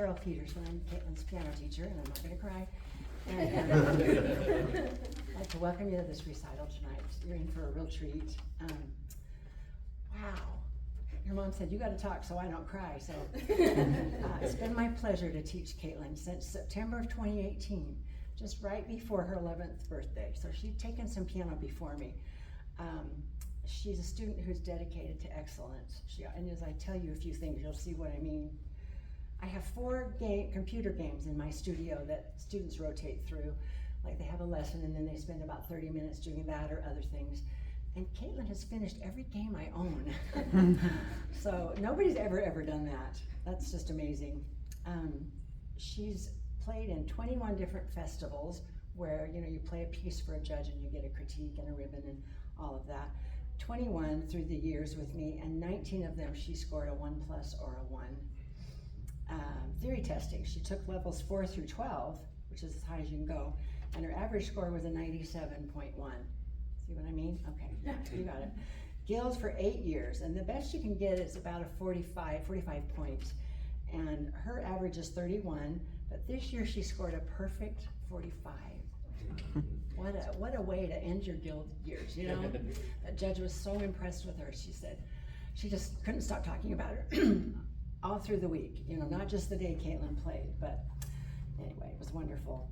Carol Peterson. I'm Kaitlyn's piano teacher, and I'm not going to cry. And I'd like to welcome you to this recital tonight. You're in for a real treat. Wow. Your mom said, you got to talk so I don't cry. So it's been my pleasure to teach Kaitlyn since September of 2018, just right before her 11th birthday. So she'd taken some piano before me. She's a student who's dedicated to excellence. And as I tell you a few things, you'll see what I mean. I have 4 computer games in my studio that students rotate through. Like they have a lesson and then they spend about 30 minutes doing that or other things. And Kaitlyn has finished every game I own. So nobody's ever done that. That's just amazing. She's played in 21 different festivals where you play a piece for a judge and you get a critique and a ribbon and all of that. 21 through the years with me, and 19 of them she scored a 1+ or a 1. Theory testing, she took levels 4 through 12, which is as high as you can go, and her average score was a 97.1. See what I mean? Okay, yeah, you got it. Guild for 8 years, and the best you can get is about a 45 points, and her average is 31, but this year she scored a perfect 45. What a way to end your guild years, That judge was so impressed with her. She said she just couldn't stop talking about her all through the week, not just the day Kaitlyn played, but anyway, it was wonderful.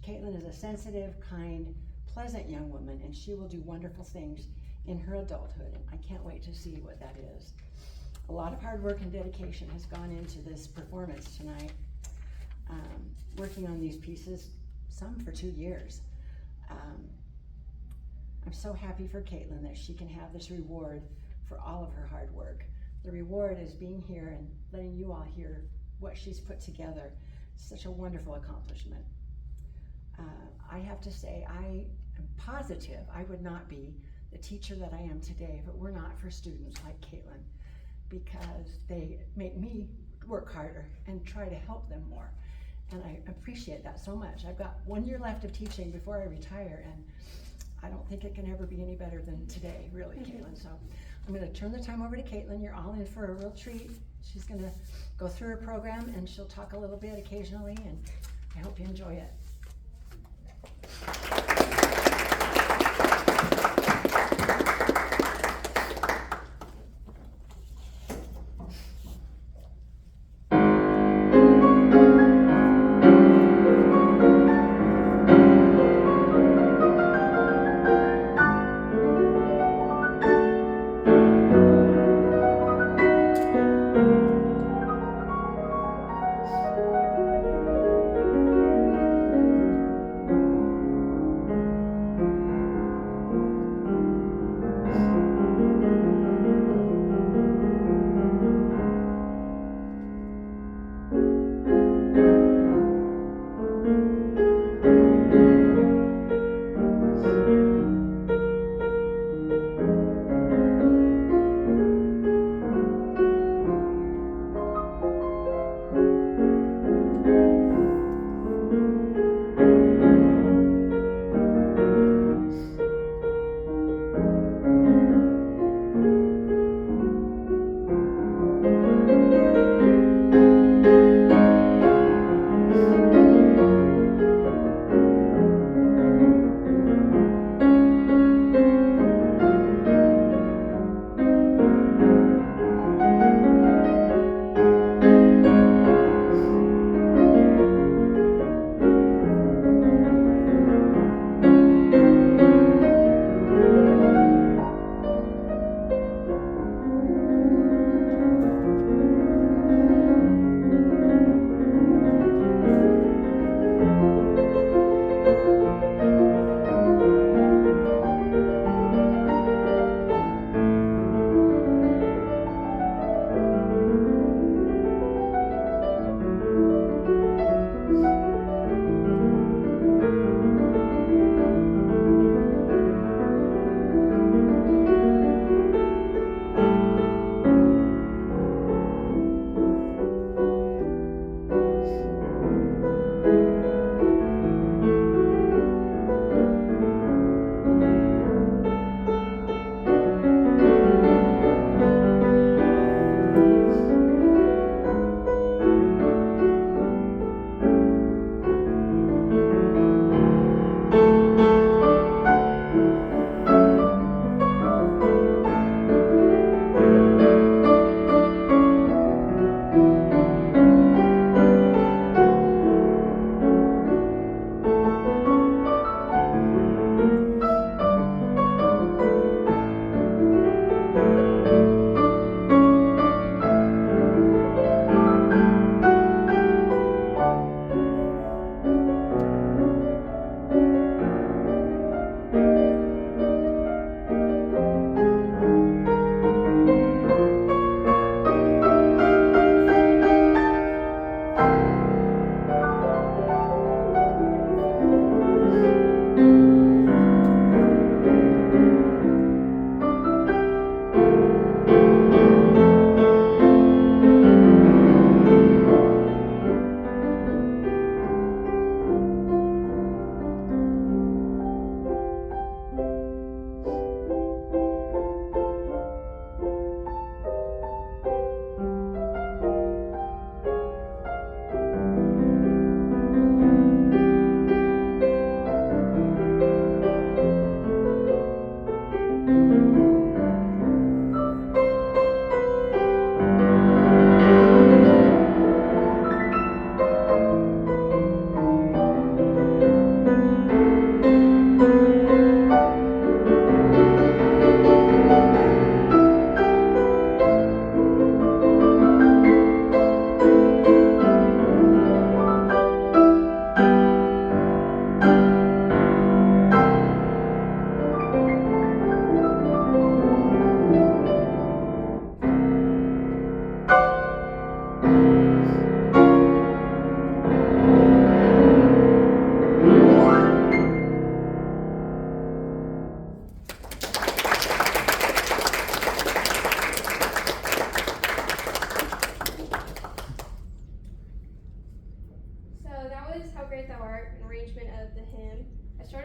Kaitlyn is a sensitive, kind, pleasant young woman, and she will do wonderful things in her adulthood, and I can't wait to see what that is. A lot of hard work and dedication has gone into this performance tonight, working on these pieces, some for 2 years. I'm so happy for Kaitlyn that she can have this reward for all of her hard work. The reward is being here and letting you all hear what she's put together. It's such a wonderful accomplishment. I have to say, I am positive I would not be the teacher that I am today if it were not for students like Kaitlyn, because they make me work harder and try to help them more. And I appreciate that so much. I've got 1 year left of teaching before I retire, and I don't think it can ever be any better than today, really, Kaitlyn. So I'm going to turn the time over to Kaitlyn. You're all in for a real treat. She's going to go through her program, and she'll talk a little bit occasionally, and I hope you enjoy it.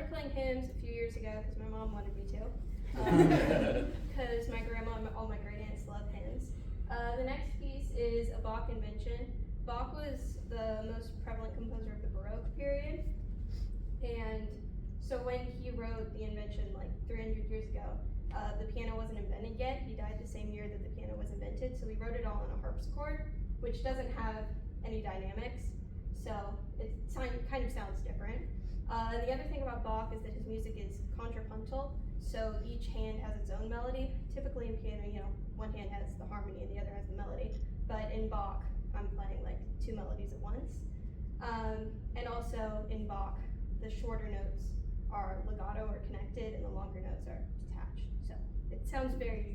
started playing hymns a few years ago because my mom wanted me to. Because my grandma and all my great aunts love hymns. The next piece is a Bach Invention. Bach was the most prevalent composer of the Baroque period, and so when he wrote the Invention like 300 years ago, the piano wasn't invented yet. He died the same year that the piano was invented, so he wrote it all on a harpsichord, which doesn't have any dynamics, so it kind of sounds different. And the other thing about Bach is that his music is contrapuntal, so each hand has its own melody. Typically in piano, one hand has the harmony and the other has the melody, but in Bach, I'm playing like two melodies at once. And also in Bach, the shorter notes are legato or connected, and the longer notes are detached. So it sounds very unique.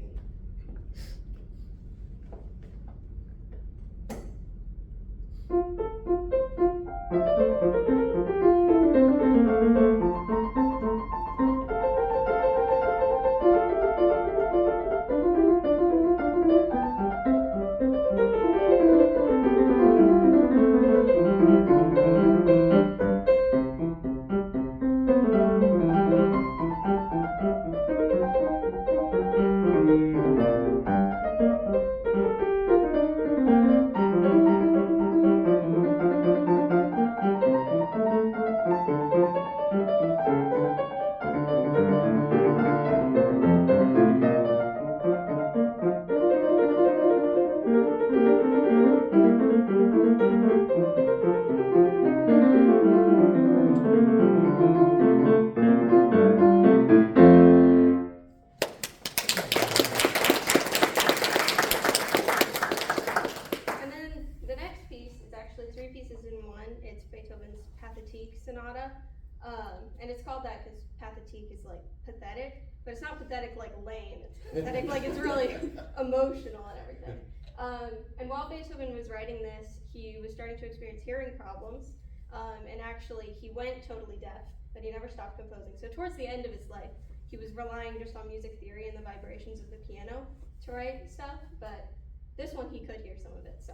Beethoven's Pathétique Sonata, and it's called that because Pathétique is like pathetic, but it's not pathetic like lame. It's pathetic like it's really emotional and everything. And while Beethoven was writing this, he was starting to experience hearing problems, and actually he went totally deaf, but he never stopped composing. So towards the end of his life, he was relying just on music theory and the vibrations of the piano to write stuff, but this one he could hear some of it, so.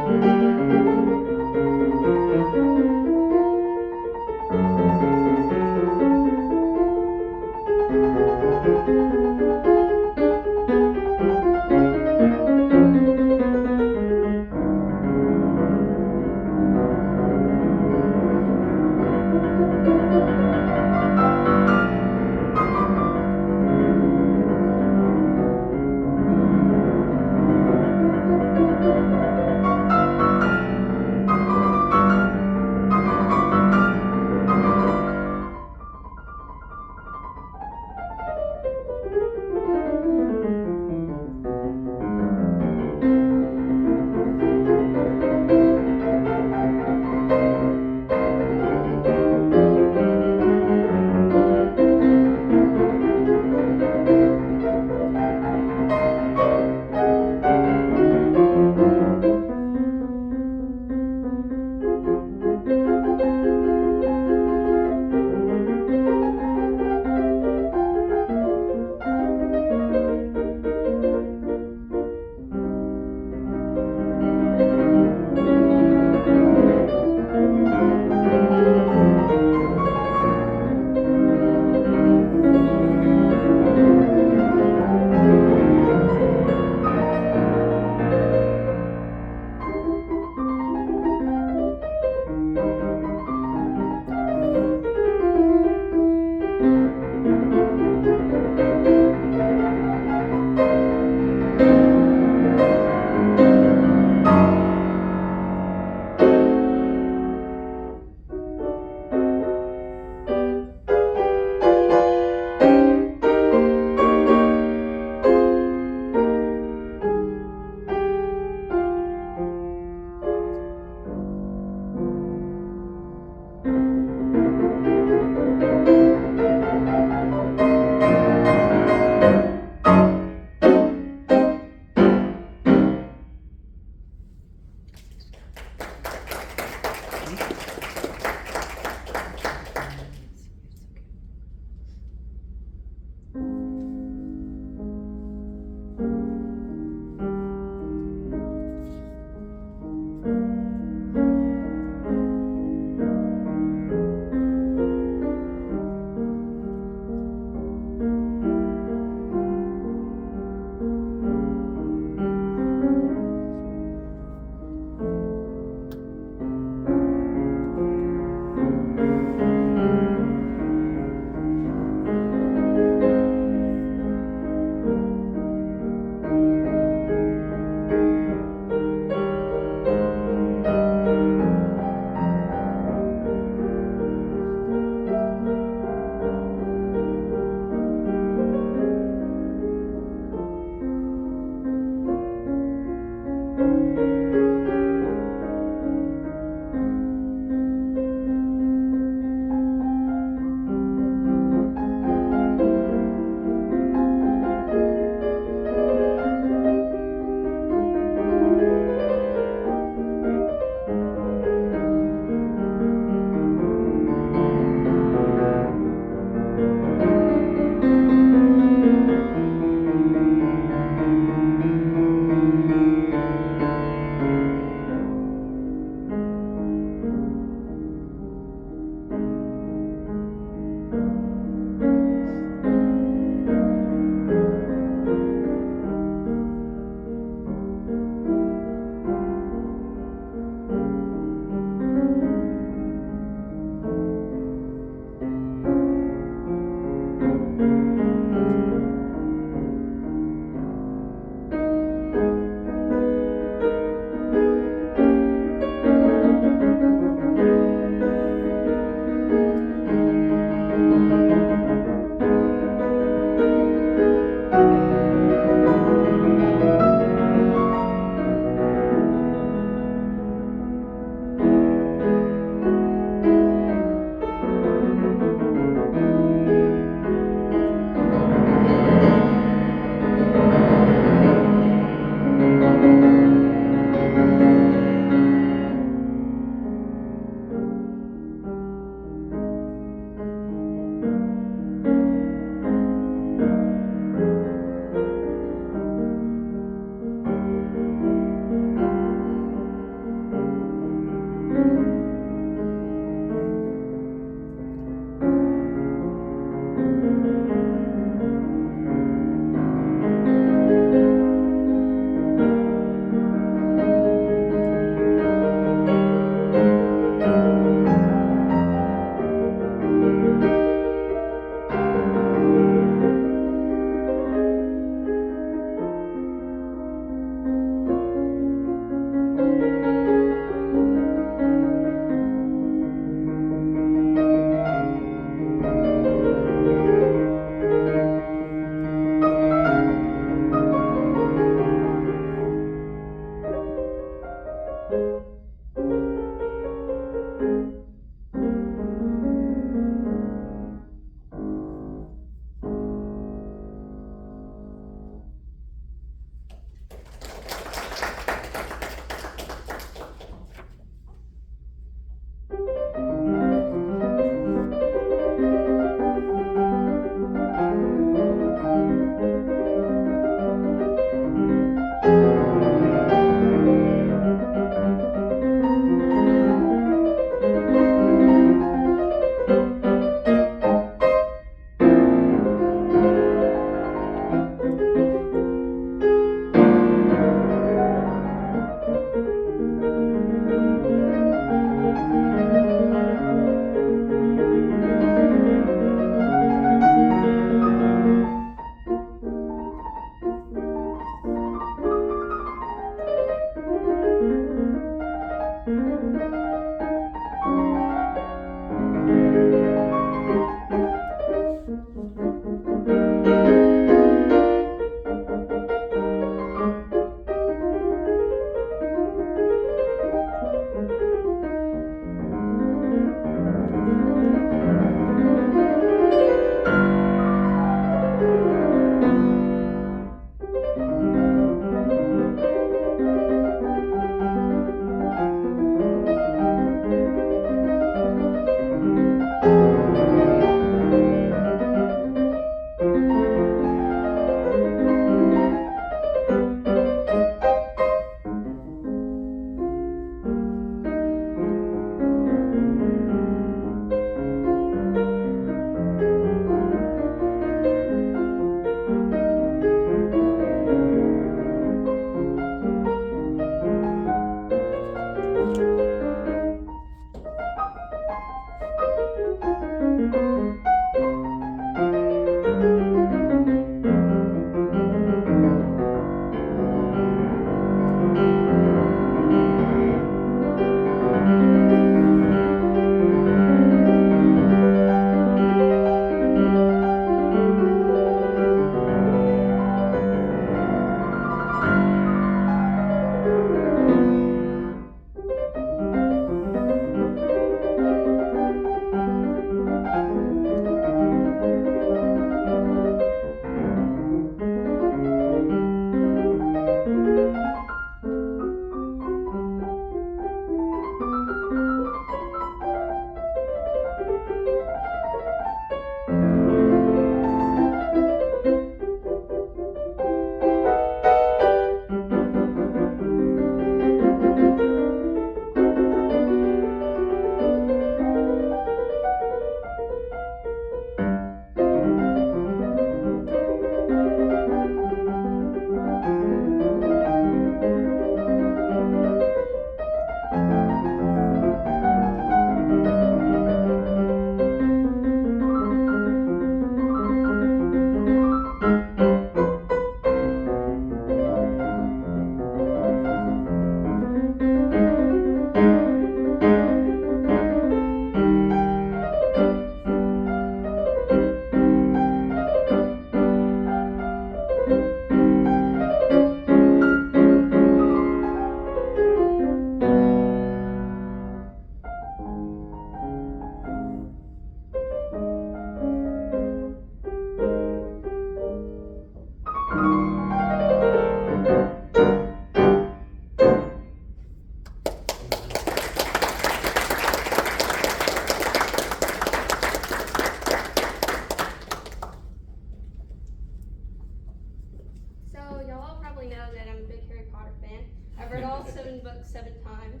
probably know that I'm a big Harry Potter fan. I've read all 7 books 7 times.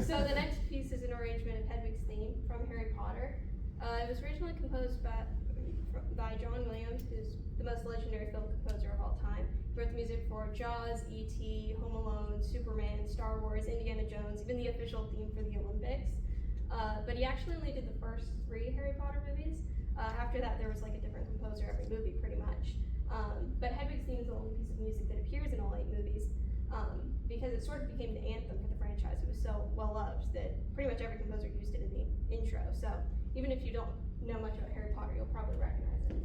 So the next piece is an arrangement of Hedwig's theme from Harry Potter. It was originally composed by John Williams, who's the most legendary film composer of all time. He wrote the music for Jaws, E.T., Home Alone, Superman, Star Wars, Indiana Jones, even the official theme for the Olympics. But he actually only did the first 3 Harry Potter movies. After that, there was like a different composer every movie, pretty much. But Hedwig's theme is the only piece of music that appears in all 8 movies, because it sort of became the anthem for the franchise. It was so well loved that pretty much every composer used it in the intro. So even if you don't know much about Harry Potter, you'll probably recognize it.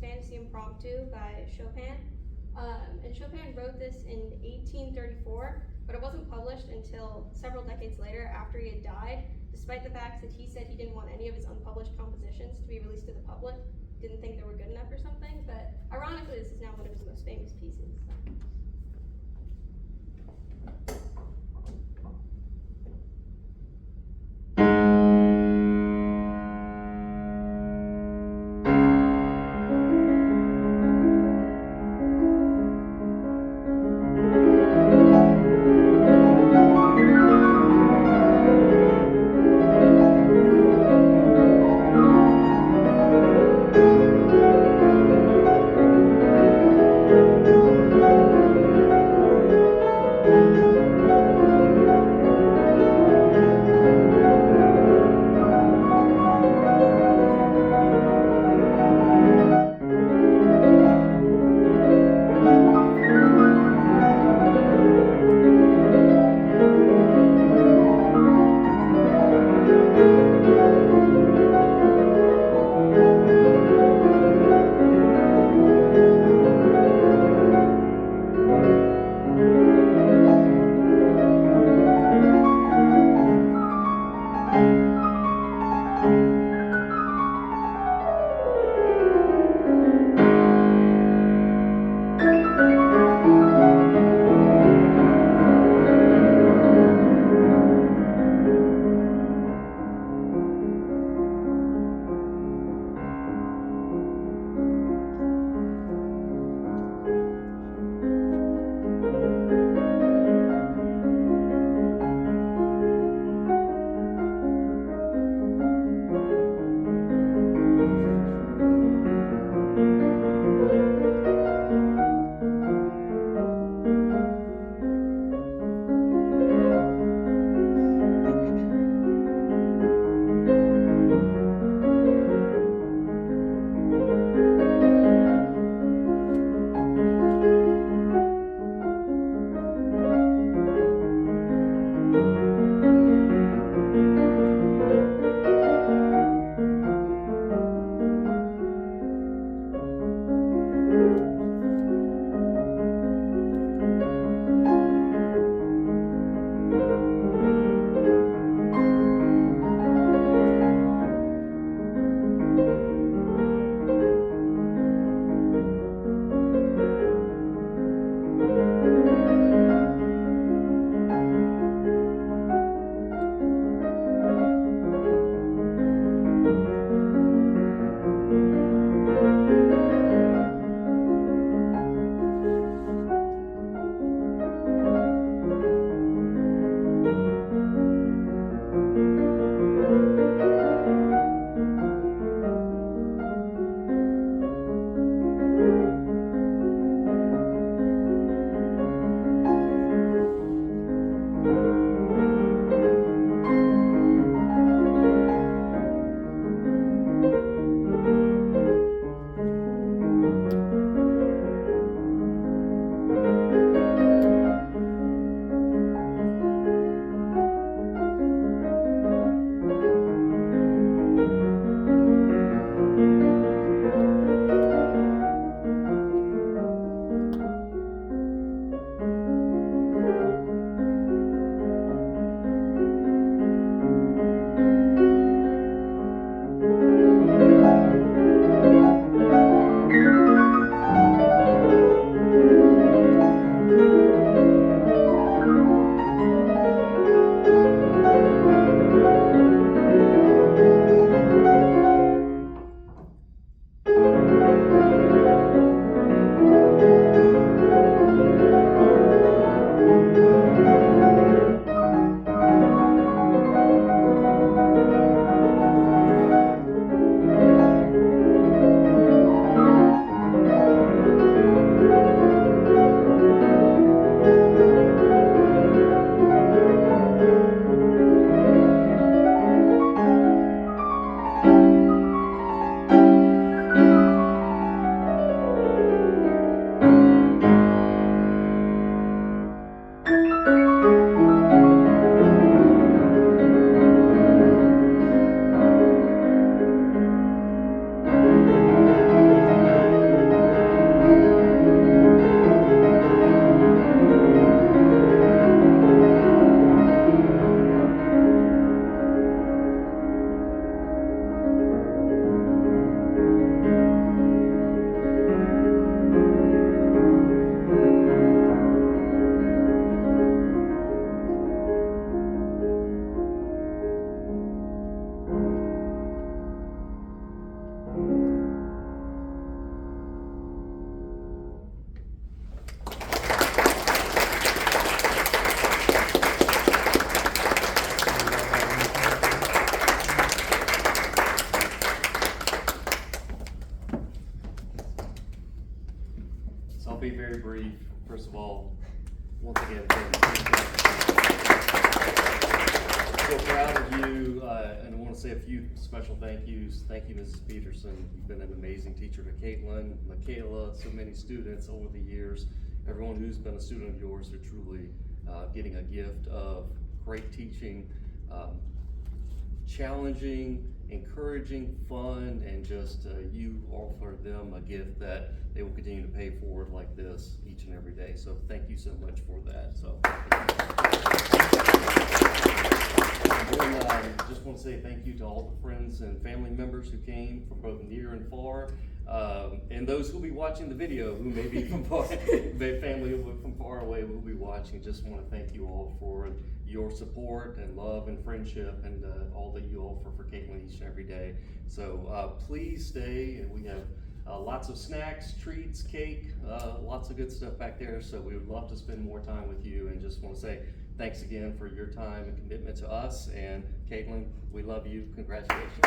Famous Impromptu by Chopin. And Chopin wrote this in 1834, but it wasn't published until several decades later after he had died, despite the fact that he said he didn't want any of his unpublished compositions to be released to the public. Didn't think they were good enough or something, but ironically this is now one of his most famous pieces. I'll be very brief. First of all, once again, thank you. So proud of you, and I want to say a few special thank yous. Thank you, Mrs. Peterson. You've been an amazing teacher to Kaitlyn, Michaela, so many students over the years. Everyone who's been a student of yours are truly getting a gift of great teaching, challenging, encouraging, fun, and just you offer them a gift that they will continue to pay forward like this each and every day. So thank you so much for that. So and then, just want to say thank you to all the friends and family members who came from both near and far, and those who will be watching the video who may be from far, family from far away will be watching. Just want to thank you all for your support and love and friendship, and all that you offer for Kaitlyn each and every day. So please stay, and we have lots of snacks, treats, cake, lots of good stuff back there. So we would love to spend more time with you, and just want to say thanks again for your time and commitment to us. And Kaitlyn, we love you. Congratulations.